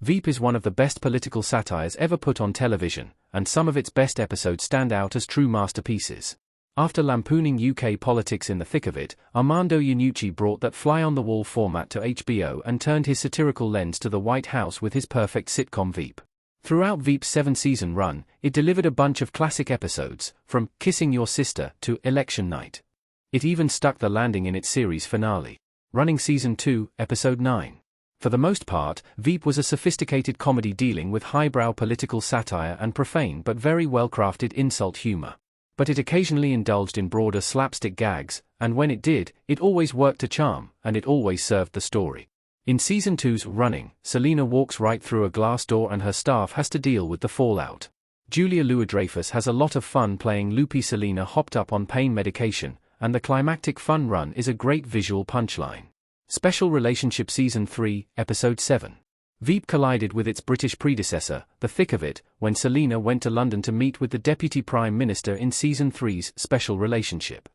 Veep is one of the best political satires ever put on television, and some of its best episodes stand out as true masterpieces. After lampooning UK politics in the thick of it, Armando Iannucci brought that fly-on-the-wall format to HBO and turned his satirical lens to the White House with his perfect sitcom Veep. Throughout Veep's 7-season run, it delivered a bunch of classic episodes, from Kissing Your Sister to Election Night. It even stuck the landing in its series finale, running Season 2, Episode 9. For the most part, Veep was a sophisticated comedy dealing with highbrow political satire and profane but very well-crafted insult humor. But it occasionally indulged in broader slapstick gags, and when it did, it always worked to charm, and it always served the story. In Season 2's running, Selena walks right through a glass door and her staff has to deal with the fallout. Julia Louis-Dreyfus has a lot of fun playing loopy Selena hopped up on pain medication, and the climactic fun run is a great visual punchline. Special Relationship Season 3, Episode 7. Veep collided with its British predecessor, The Thick of It, when Selena went to London to meet with the Deputy Prime Minister in Season 3's Special Relationship.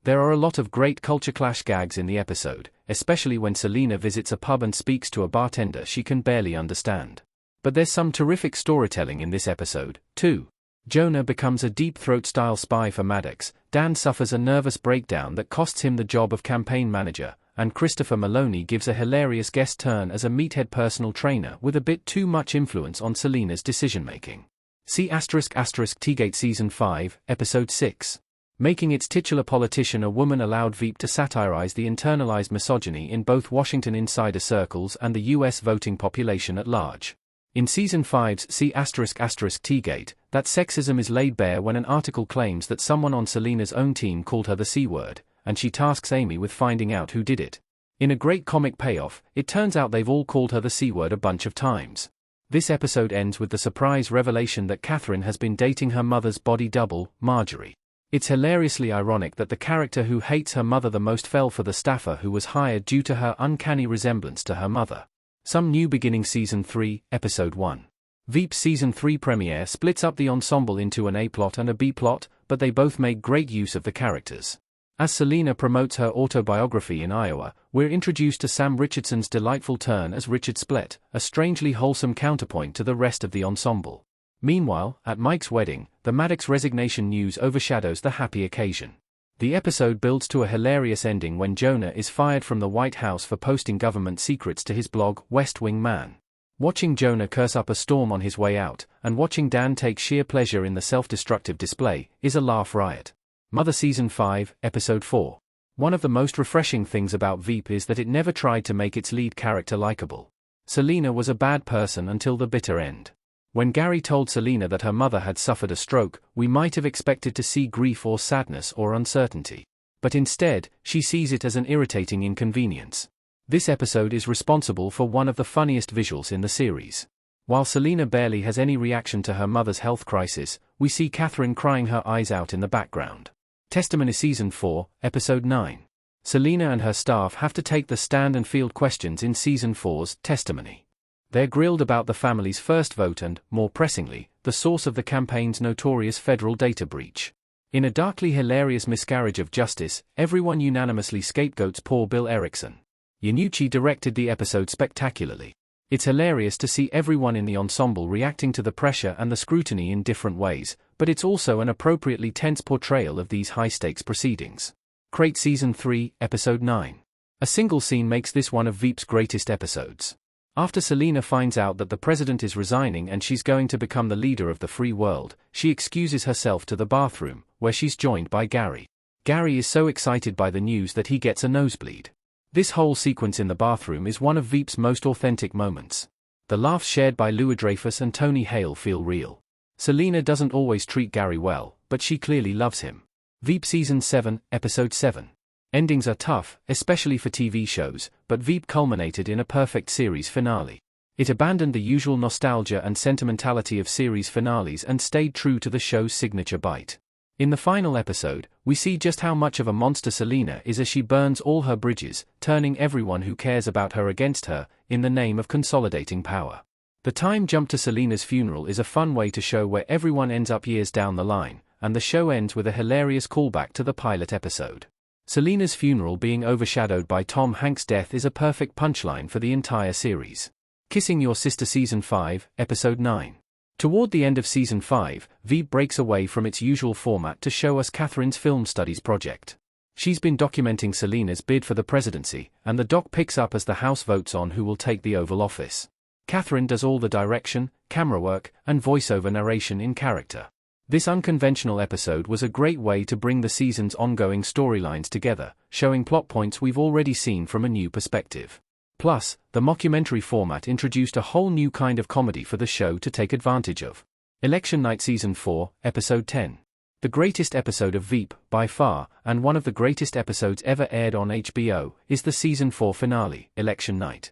There are a lot of great culture clash gags in the episode, especially when Selena visits a pub and speaks to a bartender she can barely understand. But there's some terrific storytelling in this episode, too. Jonah becomes a deep-throat-style spy for Maddox, Dan suffers a nervous breakdown that costs him the job of campaign manager, and Christopher Maloney gives a hilarious guest turn as a meathead personal trainer with a bit too much influence on Selena's decision-making. See **Teagate Season 5, Episode 6. Making its titular politician a woman allowed Veep to satirize the internalized misogyny in both Washington insider circles and the U.S. voting population at large. In Season 5's See **Teagate, that sexism is laid bare when an article claims that someone on Selena's own team called her the C-word, and she tasks Amy with finding out who did it. In a great comic payoff, it turns out they've all called her the C-word a bunch of times. This episode ends with the surprise revelation that Catherine has been dating her mother's body double, Marjorie. It's hilariously ironic that the character who hates her mother the most fell for the staffer who was hired due to her uncanny resemblance to her mother. Some New Beginning Season 3, Episode 1. Veep's Season 3 premiere splits up the ensemble into an A-plot and a B-plot, but they both make great use of the characters. As Selena promotes her autobiography in Iowa, we're introduced to Sam Richardson's delightful turn as Richard Splett, a strangely wholesome counterpoint to the rest of the ensemble. Meanwhile, at Mike's wedding, the Maddox resignation news overshadows the happy occasion. The episode builds to a hilarious ending when Jonah is fired from the White House for posting government secrets to his blog, West Wing Man. Watching Jonah curse up a storm on his way out, and watching Dan take sheer pleasure in the self-destructive display, is a laugh riot. Mother Season 5, Episode 4. One of the most refreshing things about Veep is that it never tried to make its lead character likable. Selena was a bad person until the bitter end. When Gary told Selena that her mother had suffered a stroke, we might have expected to see grief or sadness or uncertainty. But instead, she sees it as an irritating inconvenience. This episode is responsible for one of the funniest visuals in the series. While Selena barely has any reaction to her mother's health crisis, we see Catherine crying her eyes out in the background. Testimony Season 4, Episode 9. Selena and her staff have to take the stand and field questions in Season 4's Testimony. They're grilled about the family's first vote and, more pressingly, the source of the campaign's notorious federal data breach. In a darkly hilarious miscarriage of justice, everyone unanimously scapegoats poor Bill Erickson. Iannucci directed the episode spectacularly. It's hilarious to see everyone in the ensemble reacting to the pressure and the scrutiny in different ways, but it's also an appropriately tense portrayal of these high-stakes proceedings. Crate Season 3, Episode 9. A single scene makes this one of Veep's greatest episodes. After Selena finds out that the president is resigning and she's going to become the leader of the free world, she excuses herself to the bathroom, where she's joined by Gary. Gary is so excited by the news that he gets a nosebleed. This whole sequence in the bathroom is one of Veep's most authentic moments. The laughs shared by Louis-Dreyfus and Tony Hale feel real. Selena doesn't always treat Gary well, but she clearly loves him. Veep Season 7, Episode 7. Endings are tough, especially for TV shows, but Veep culminated in a perfect series finale. It abandoned the usual nostalgia and sentimentality of series finales and stayed true to the show's signature bite. In the final episode, we see just how much of a monster Selena is as she burns all her bridges, turning everyone who cares about her against her, in the name of consolidating power. The time jump to Selena's funeral is a fun way to show where everyone ends up years down the line, and the show ends with a hilarious callback to the pilot episode. Selena's funeral being overshadowed by Tom Hanks' death is a perfect punchline for the entire series. Kissing Your Sister Season 5, Episode 9. Toward the end of Season 5, Veep breaks away from its usual format to show us Catherine's film studies project. She's been documenting Selena's bid for the presidency, and the doc picks up as the House votes on who will take the Oval Office. Catherine does all the direction, camera work, and voiceover narration in character. This unconventional episode was a great way to bring the season's ongoing storylines together, showing plot points we've already seen from a new perspective. Plus, the mockumentary format introduced a whole new kind of comedy for the show to take advantage of. Election Night Season 4, Episode 10. The greatest episode of Veep, by far, and one of the greatest episodes ever aired on HBO, is the Season 4 finale, Election Night.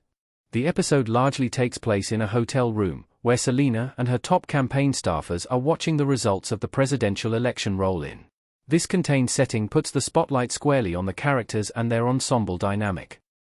The episode largely takes place in a hotel room, where Selena and her top campaign staffers are watching the results of the presidential election roll in. This contained setting puts the spotlight squarely on the characters and their ensemble dynamic.